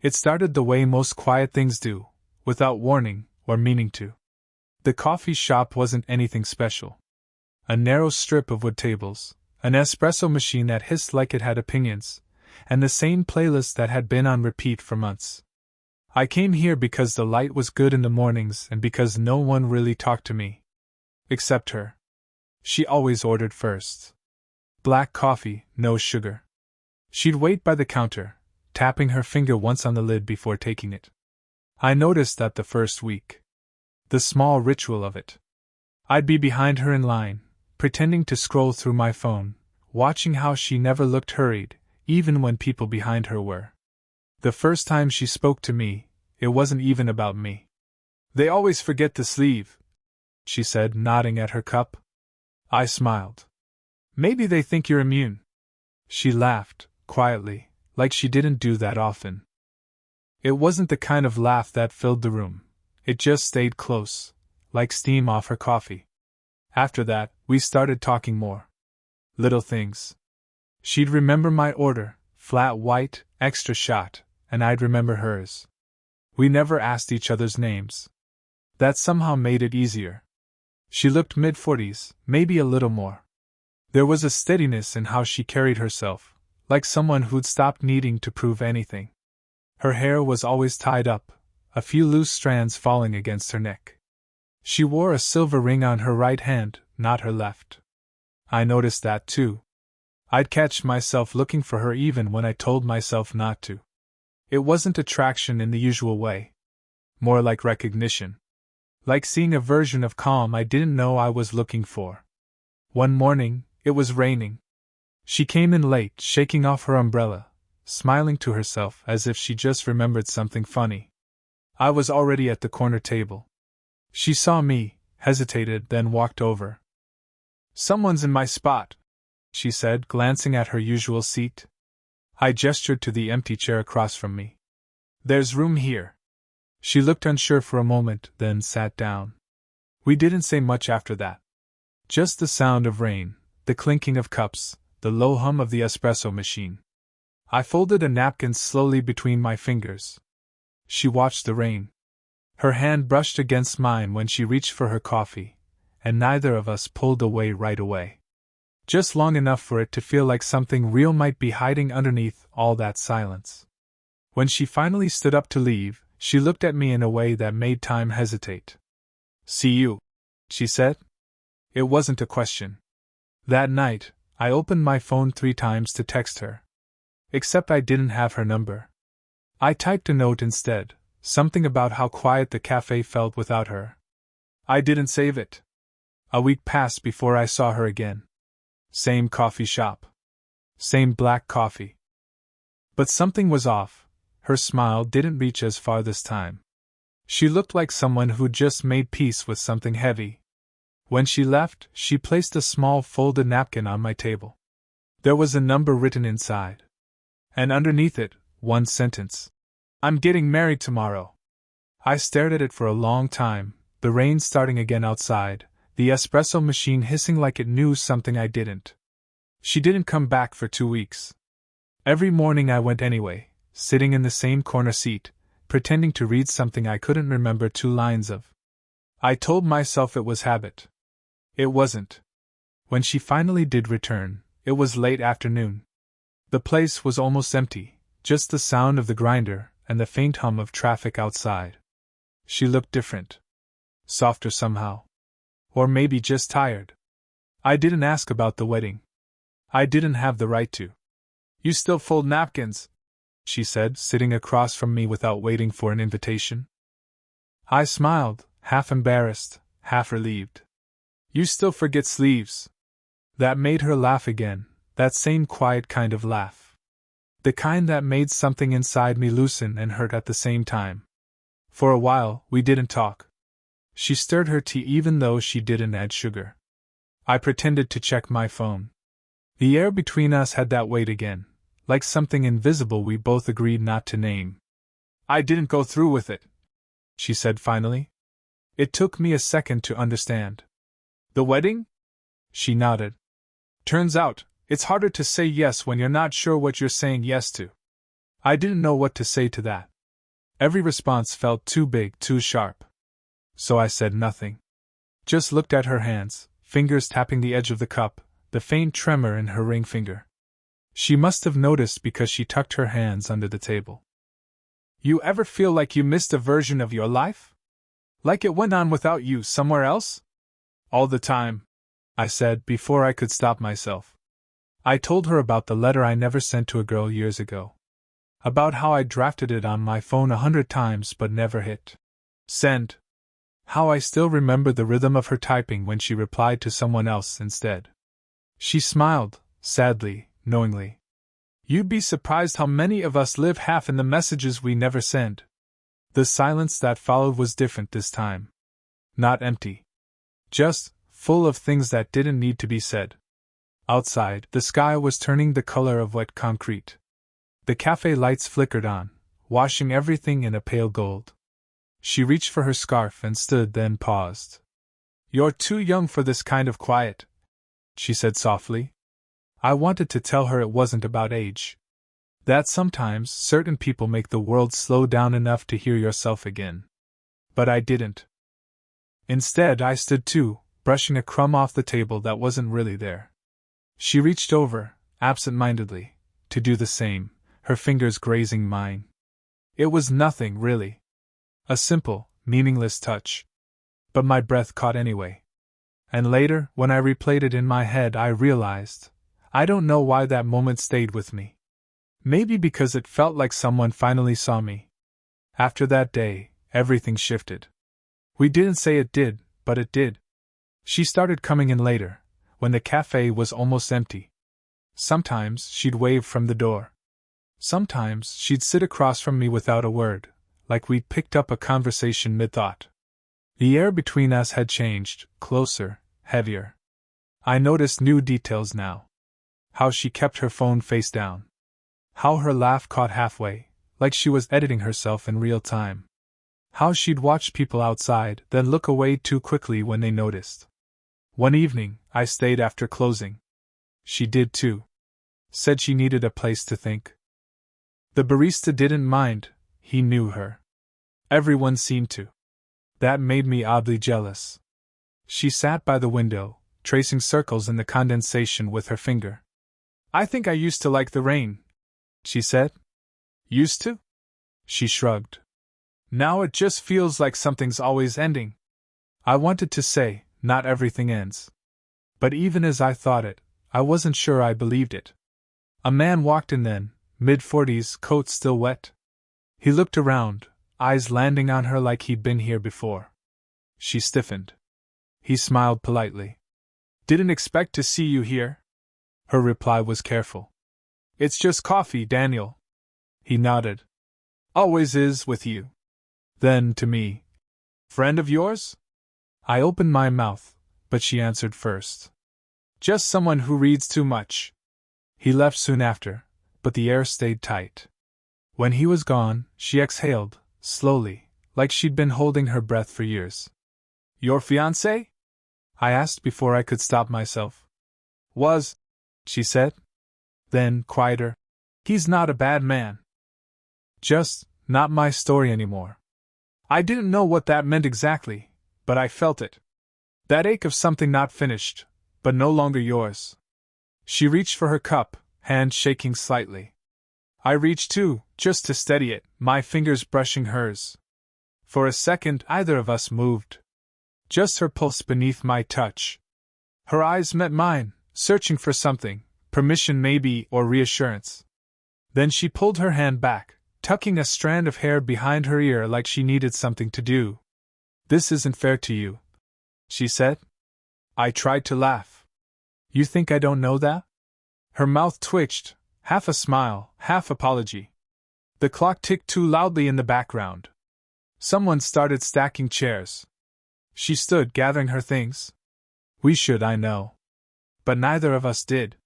It started the way most quiet things do, without warning or meaning to. The coffee shop wasn't anything special. A narrow strip of wood tables, an espresso machine that hissed like it had opinions, and the same playlist that had been on repeat for months. I came here because the light was good in the mornings and because no one really talked to me. Except her. She always ordered first. Black coffee, no sugar. She'd wait by the counter, tapping her finger once on the lid before taking it. I noticed that the first week. The small ritual of it. I'd be behind her in line, pretending to scroll through my phone, watching how she never looked hurried, even when people behind her were. The first time she spoke to me, it wasn't even about me. "They always forget the sleeve," she said, nodding at her cup. I smiled. "Maybe they think you're immune." She laughed, quietly, like she didn't do that often. It wasn't the kind of laugh that filled the room. It just stayed close, like steam off her coffee. After that, we started talking more. Little things. She'd remember my order, flat white, extra shot, and I'd remember hers. We never asked each other's names. That somehow made it easier. She looked mid-40s, maybe a little more. There was a steadiness in how she carried herself, like someone who'd stopped needing to prove anything. Her hair was always tied up, a few loose strands falling against her neck. She wore a silver ring on her right hand, not her left. I noticed that too. I'd catch myself looking for her even when I told myself not to. It wasn't attraction in the usual way. More like recognition. Like seeing a version of calm I didn't know I was looking for. One morning, it was raining. She came in late, shaking off her umbrella, smiling to herself as if she just remembered something funny. I was already at the corner table. She saw me, hesitated, then walked over. "Someone's in my spot," she said, glancing at her usual seat. I gestured to the empty chair across from me. "There's room here." She looked unsure for a moment, then sat down. We didn't say much after that. Just the sound of rain, the clinking of cups, the low hum of the espresso machine. I folded a napkin slowly between my fingers. She watched the rain. Her hand brushed against mine when she reached for her coffee, and neither of us pulled away right away. Just long enough for it to feel like something real might be hiding underneath all that silence. When she finally stood up to leave, she looked at me in a way that made time hesitate. "See you," she said. It wasn't a question. That night, I opened my phone 3 times to text her. Except I didn't have her number. I typed a note instead, something about how quiet the cafe felt without her. I didn't save it. A week passed before I saw her again. Same coffee shop. Same black coffee. But something was off. Her smile didn't reach as far this time. She looked like someone who'd just made peace with something heavy. When she left, she placed a small folded napkin on my table. There was a number written inside. And underneath it, one sentence. "I'm getting married tomorrow." I stared at it for a long time, the rain starting again outside, the espresso machine hissing like it knew something I didn't. She didn't come back for 2 weeks. Every morning I went anyway, sitting in the same corner seat, pretending to read something I couldn't remember 2 lines of. I told myself it was habit. It wasn't. When she finally did return, it was late afternoon. The place was almost empty, just the sound of the grinder and the faint hum of traffic outside. She looked different. Softer somehow. Or maybe just tired. I didn't ask about the wedding. I didn't have the right to. "You still fold napkins," she said, sitting across from me without waiting for an invitation. I smiled, half embarrassed, half relieved. "You still forget sleeves." That made her laugh again, that same quiet kind of laugh. The kind that made something inside me loosen and hurt at the same time. For a while, we didn't talk. She stirred her tea even though she didn't add sugar. I pretended to check my phone. The air between us had that weight again, like something invisible we both agreed not to name. "I didn't go through with it," she said finally. It took me a second to understand. "The wedding?" She nodded. "Turns out, it's harder to say yes when you're not sure what you're saying yes to." I didn't know what to say to that. Every response felt too big, too sharp. So I said nothing. Just looked at her hands, fingers tapping the edge of the cup, the faint tremor in her ring finger. She must have noticed because she tucked her hands under the table. You ever feel like you missed a version of your life? Like it went on without you somewhere else? All the time, I said before I could stop myself. I told her about the letter I never sent to a girl years ago. About how I drafted it on my phone 100 times but never hit send. How I still remember the rhythm of her typing when she replied to someone else instead. She smiled, sadly, knowingly. You'd be surprised how many of us live half in the messages we never send. The silence that followed was different this time. Not empty. Just full of things that didn't need to be said. Outside, the sky was turning the color of wet concrete. The cafe lights flickered on, washing everything in a pale gold. She reached for her scarf and stood, then paused. You're too young for this kind of quiet, she said softly. I wanted to tell her it wasn't about age. That sometimes certain people make the world slow down enough to hear yourself again. But I didn't. Instead, I stood too, brushing a crumb off the table that wasn't really there. She reached over, absent-mindedly, to do the same, her fingers grazing mine. It was nothing, really. A simple, meaningless touch. But my breath caught anyway. And later, when I replayed it in my head, I realized, I don't know why that moment stayed with me. Maybe because it felt like someone finally saw me. After that day, everything shifted. We didn't say it did, but it did. She started coming in later, when the cafe was almost empty. Sometimes she'd wave from the door. Sometimes she'd sit across from me without a word, like we'd picked up a conversation mid-thought. The air between us had changed, closer, heavier. I noticed new details now. How she kept her phone face down. How her laugh caught halfway, like she was editing herself in real time. How she'd watch people outside, then look away too quickly when they noticed. One evening, I stayed after closing. She did too. Said she needed a place to think. The barista didn't mind, he knew her. Everyone seemed to. That made me oddly jealous. She sat by the window, tracing circles in the condensation with her finger. I think I used to like the rain, she said. Used to? She shrugged. Now it just feels like something's always ending. I wanted to say, not everything ends. But even as I thought it, I wasn't sure I believed it. A man walked in then, mid-40s, coat still wet. He looked around, eyes landing on her like he'd been here before. She stiffened. He smiled politely. Didn't expect to see you here. Her reply was careful. It's just coffee, Daniel. He nodded. Always is with you. Then, to me. Friend of yours? I opened my mouth, but she answered first. Just someone who reads too much. He left soon after, but the air stayed tight. When he was gone, she exhaled, slowly, like she'd been holding her breath for years. Your fiancé? I asked before I could stop myself. Was, she said. Then, quieter, he's not a bad man. Just, not my story anymore. I didn't know what that meant exactly, but I felt it. That ache of something not finished, but no longer yours. She reached for her cup, hand shaking slightly. I reached too, just to steady it, my fingers brushing hers. For a second, either of us moved. Just her pulse beneath my touch. Her eyes met mine, searching for something, permission maybe, or reassurance. Then she pulled her hand back, tucking a strand of hair behind her ear like she needed something to do. This isn't fair to you, she said. I tried to laugh. You think I don't know that? Her mouth twitched, half a smile, half apology. The clock ticked too loudly in the background. Someone started stacking chairs. She stood gathering her things. We should, I know. But neither of us did.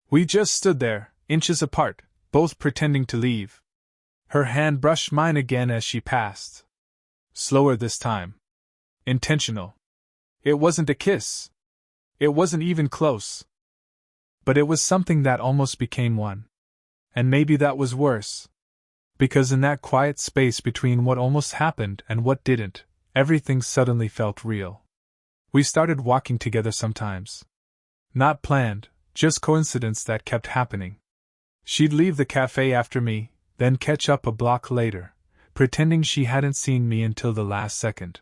We just stood there, inches apart, both pretending to leave. Her hand brushed mine again as she passed. Slower this time. Intentional. It wasn't a kiss. It wasn't even close. But it was something that almost became one. And maybe that was worse. Because in that quiet space between what almost happened and what didn't, everything suddenly felt real. We started walking together sometimes. Not planned, just coincidence that kept happening. She'd leave the cafe after me, then catch up a block later, pretending she hadn't seen me until the last second.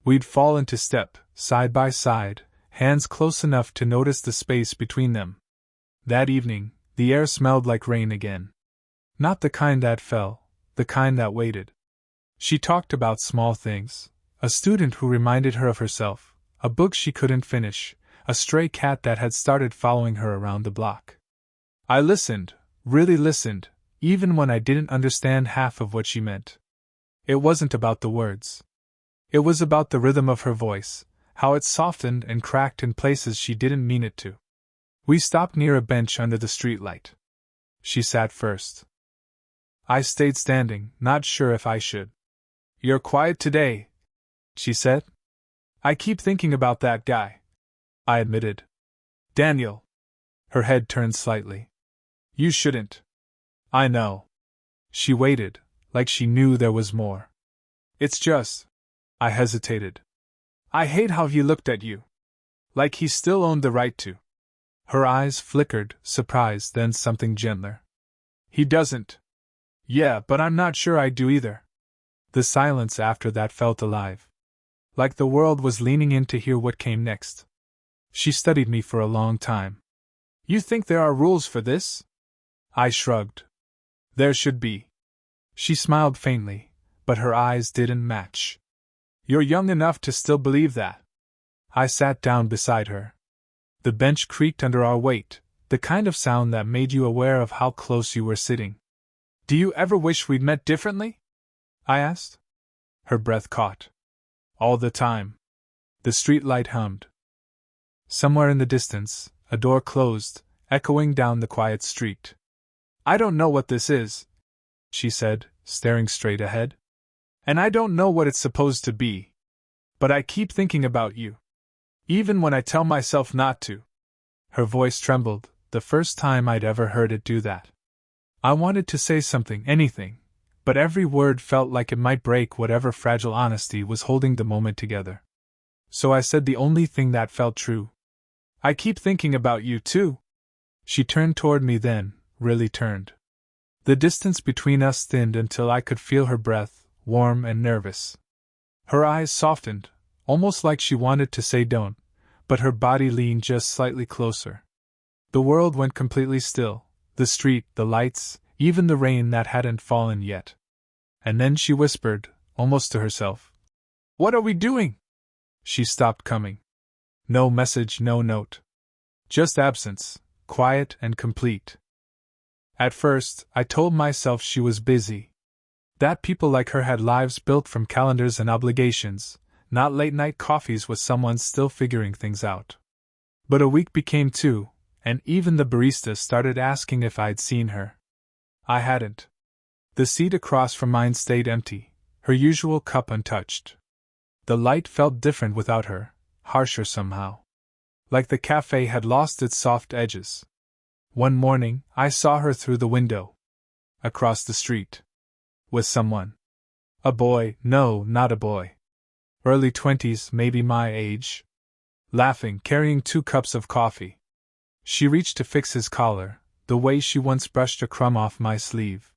We'd fall into step, side by side, hands close enough to notice the space between them. That evening, the air smelled like rain again. Not the kind that fell, the kind that waited. She talked about small things: a student who reminded her of herself, a book she couldn't finish, a stray cat that had started following her around the block. I listened, really listened, even when I didn't understand half of what she meant. It wasn't about the words. It was about the rhythm of her voice, how it softened and cracked in places she didn't mean it to. We stopped near a bench under the streetlight. She sat first. I stayed standing, not sure if I should. "You're quiet today," she said. "I keep thinking about that guy," I admitted. "Daniel." Her head turned slightly. "You shouldn't." "I know." She waited, like she knew there was more. "It's just," I hesitated. "I hate how he looked at you. Like he still owned the right to." Her eyes flickered, surprised, then something gentler. "He doesn't." "Yeah, but I'm not sure I do either." The silence after that felt alive. Like the world was leaning in to hear what came next. She studied me for a long time. "You think there are rules for this?" I shrugged. "There should be." She smiled faintly, but her eyes didn't match. "You're young enough to still believe that." I sat down beside her. The bench creaked under our weight, the kind of sound that made you aware of how close you were sitting. "Do you ever wish we'd met differently?" I asked. Her breath caught. "All the time." The streetlight hummed. Somewhere in the distance, a door closed, echoing down the quiet street. "I don't know what this is," she said, staring straight ahead. "And I don't know what it's supposed to be. But I keep thinking about you. Even when I tell myself not to." Her voice trembled, the first time I'd ever heard it do that. I wanted to say something, anything, but every word felt like it might break whatever fragile honesty was holding the moment together. So I said the only thing that felt true. "I keep thinking about you, too." She turned toward me then, really turned. The distance between us thinned until I could feel her breath, warm and nervous. Her eyes softened, almost like she wanted to say don't, but her body leaned just slightly closer. The world went completely still, the street, the lights, even the rain that hadn't fallen yet. And then she whispered, almost to herself, "What are we doing?" She stopped coming. No message, no note. Just absence, quiet and complete. At first, I told myself she was busy. That people like her had lives built from calendars and obligations, not late-night coffees with someone still figuring things out. But a week became 2, and even the barista started asking if I'd seen her. I hadn't. The seat across from mine stayed empty, her usual cup untouched. The light felt different without her, harsher somehow. Like the cafe had lost its soft edges. One morning, I saw her through the window. Across the street. With someone. A boy, no, not a boy. Early 20s, maybe my age. Laughing, carrying 2 cups of coffee. She reached to fix his collar, the way she once brushed a crumb off my sleeve.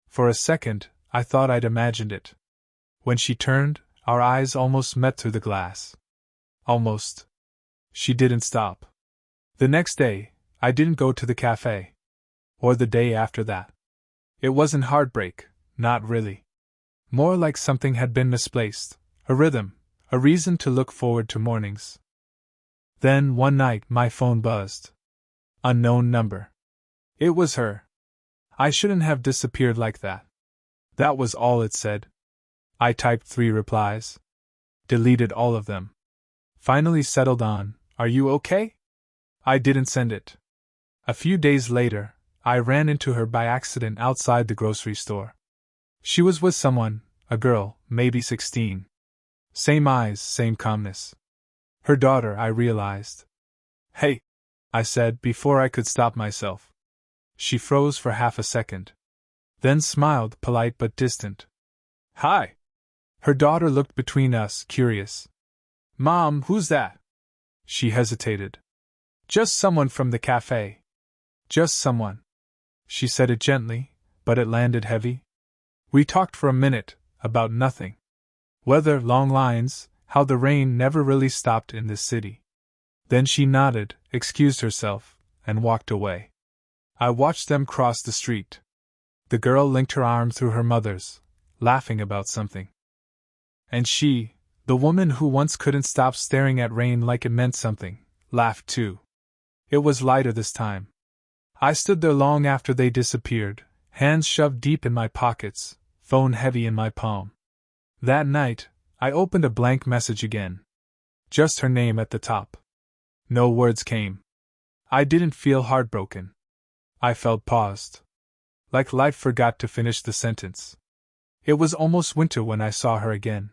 For a second, I thought I'd imagined it. When she turned, our eyes almost met through the glass. Almost. She didn't stop. The next day, I didn't go to the cafe. Or the day after that. It wasn't heartbreak, not really. More like something had been misplaced, a rhythm, a reason to look forward to mornings. Then, one night, my phone buzzed. Unknown number. It was her. I shouldn't have disappeared like that. That was all it said. I typed 3 replies. Deleted all of them. Finally settled on, "Are you okay?" I didn't send it. A few days later, I ran into her by accident outside the grocery store. She was with someone, a girl, maybe 16. Same eyes, same calmness. Her daughter, I realized. "Hey," I said before I could stop myself. She froze for half a second. then smiled, polite but distant. Hi. Her daughter looked between us, curious. Mom, who's that? She hesitated. Just someone from the café. Just someone. She said it gently, but it landed heavy. We talked for a minute, about nothing. Weather, long lines, how the rain never really stopped in this city. Then she nodded, excused herself, and walked away. I watched them cross the street. The girl linked her arm through her mother's, laughing about something. And she, the woman who once couldn't stop staring at rain like it meant something, laughed too. It was lighter this time. I stood there long after they disappeared, hands shoved deep in my pockets, phone heavy in my palm. That night, I opened a blank message again. Just her name at the top. No words came. I didn't feel heartbroken. I felt paused. Like life forgot to finish the sentence. It was almost winter when I saw her again.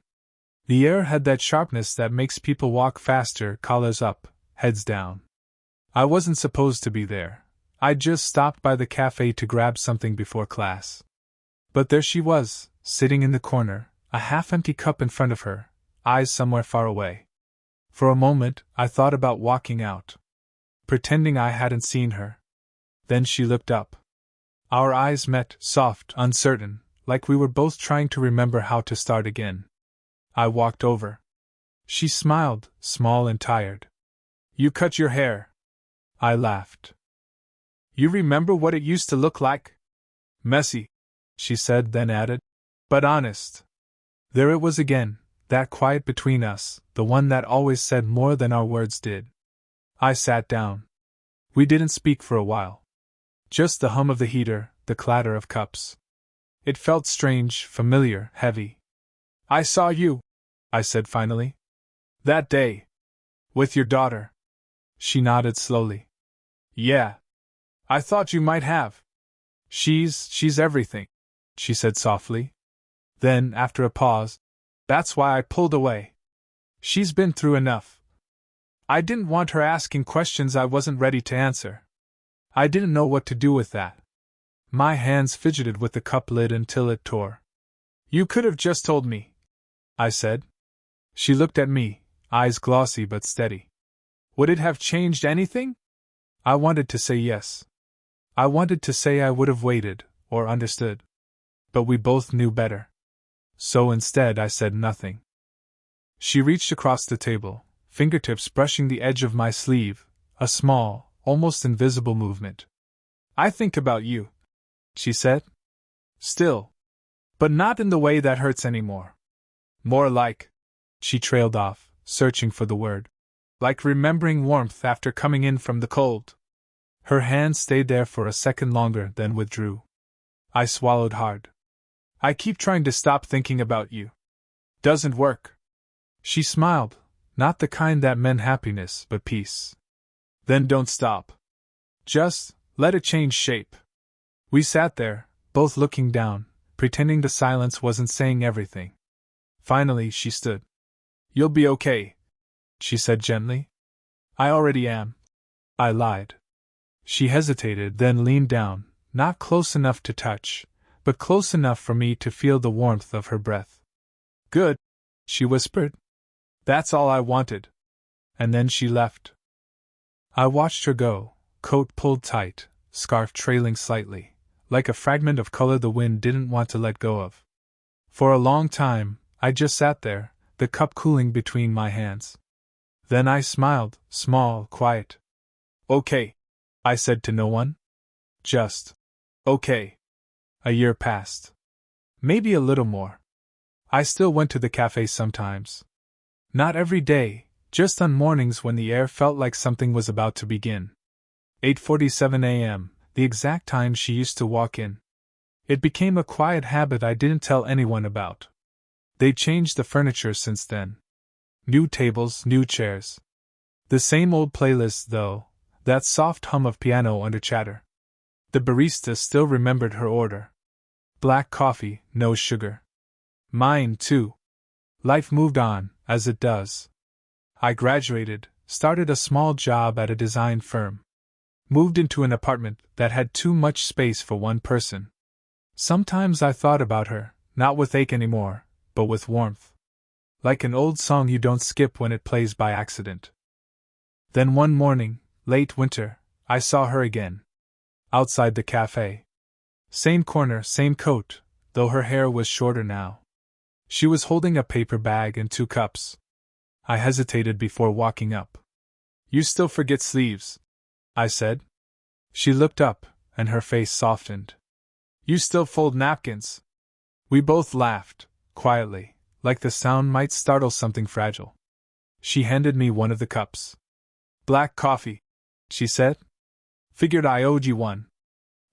The air had that sharpness that makes people walk faster, collars up, heads down. I wasn't supposed to be there. I'd just stopped by the cafe to grab something before class. But there she was, sitting in the corner, a half-empty cup in front of her, eyes somewhere far away. For a moment, I thought about walking out, pretending I hadn't seen her. Then she looked up. Our eyes met, soft, uncertain, like we were both trying to remember how to start again. I walked over. She smiled, small and tired. You cut your hair. I laughed. You remember what it used to look like? Messy, she said, then added. But honest. There it was again, that quiet between us, the one that always said more than our words did. I sat down. We didn't speak for a while. Just the hum of the heater, the clatter of cups. It felt strange, familiar, heavy. I saw you, I said finally. That day. With your daughter. She nodded slowly. Yeah. I thought you might have. She's everything, she said softly. Then, after a pause, that's why I pulled away. She's been through enough. I didn't want her asking questions I wasn't ready to answer. I didn't know what to do with that. My hands fidgeted with the cup lid until it tore. You could have just told me, I said. She looked at me, eyes glossy but steady. Would it have changed anything? I wanted to say yes. I wanted to say I would have waited, or understood. But we both knew better. So instead I said nothing. She reached across the table, fingertips brushing the edge of my sleeve, a small, almost invisible movement. I think about you, she said. Still. But not in the way that hurts anymore. More like, she trailed off, searching for the word. Like remembering warmth after coming in from the cold. Her hand stayed there for a second longer, then withdrew. I swallowed hard. I keep trying to stop thinking about you. Doesn't work. She smiled, not the kind that meant happiness, but peace. Then don't stop. Just let it change shape. We sat there, both looking down, pretending the silence wasn't saying everything. Finally, she stood. You'll be okay, she said gently. I already am. I lied. She hesitated, then leaned down, not close enough to touch, but close enough for me to feel the warmth of her breath. Good, she whispered. That's all I wanted. And then she left. I watched her go, coat pulled tight, scarf trailing slightly, like a fragment of color the wind didn't want to let go of. For a long time, I just sat there, the cup cooling between my hands. Then I smiled, small, quiet. Okay, I said to no one. Just, okay. A year passed. Maybe a little more. I still went to the cafe sometimes. Not every day, just on mornings when the air felt like something was about to begin. 8:47 a.m., the exact time she used to walk in. It became a quiet habit I didn't tell anyone about. They changed the furniture since then. New tables, new chairs. The same old playlist, though, that soft hum of piano under chatter. The barista still remembered her order. Black coffee, no sugar. Mine, too. Life moved on, as it does. I graduated, started a small job at a design firm. Moved into an apartment that had too much space for one person. Sometimes I thought about her, not with ache anymore, but with warmth. Like an old song you don't skip when it plays by accident. Then one morning, late winter, I saw her again. Outside the café. Same corner, same coat, though her hair was shorter now. She was holding a paper bag and 2 cups. I hesitated before walking up. "You still forget sleeves," I said. She looked up, and her face softened. "You still fold napkins." We both laughed, quietly, like the sound might startle something fragile. She handed me one of the cups. "Black coffee," she said. "Figured I owed you one."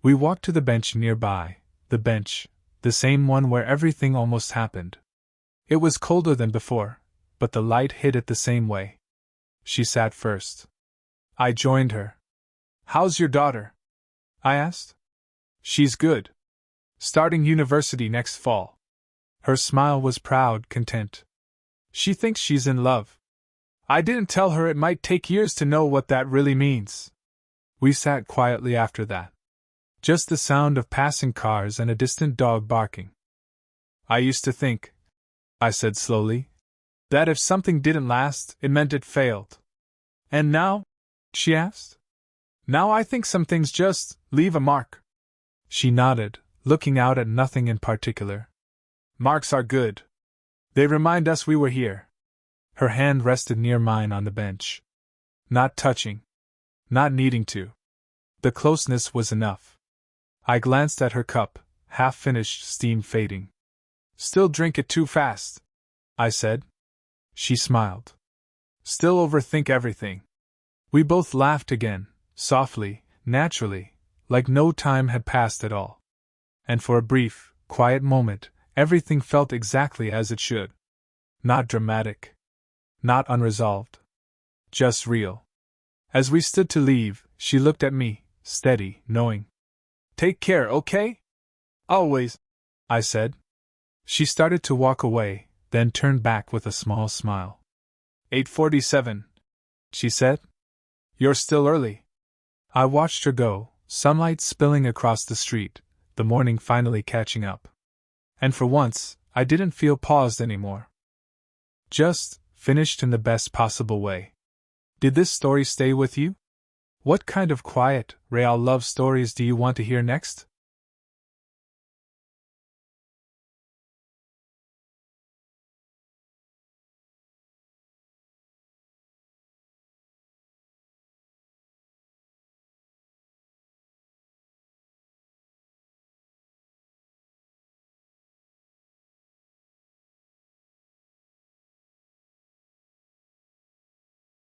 We walked to the bench nearby, the same one where everything almost happened. It was colder than before, but the light hit it the same way. She sat first. I joined her. "How's your daughter?" I asked. "She's good. Starting university next fall." Her smile was proud, content. "She thinks she's in love. I didn't tell her it might take years to know what that really means." We sat quietly after that. Just the sound of passing cars and a distant dog barking. "I used to think," I said slowly, "that if something didn't last, it meant it failed." "And now?" she asked. "Now I think some things just leave a mark." She nodded, looking out at nothing in particular. "Marks are good. They remind us we were here." Her hand rested near mine on the bench. Not touching. Not needing to. The closeness was enough. I glanced at her cup, half finished, steam fading. "Still drink it too fast," I said. She smiled. "Still overthink everything." We both laughed again, softly, naturally, like no time had passed at all. And for a brief, quiet moment, everything felt exactly as it should. Not dramatic. Not unresolved. Just real. As we stood to leave, she looked at me, steady, knowing. "Take care, okay?" "Always," I said. She started to walk away, then turned back with a small smile. 8:47, she said. "You're still early." I watched her go, sunlight spilling across the street, the morning finally catching up. And for once, I didn't feel paused anymore. Just finished in the best possible way. Did this story stay with you? What kind of quiet, real love stories do you want to hear next?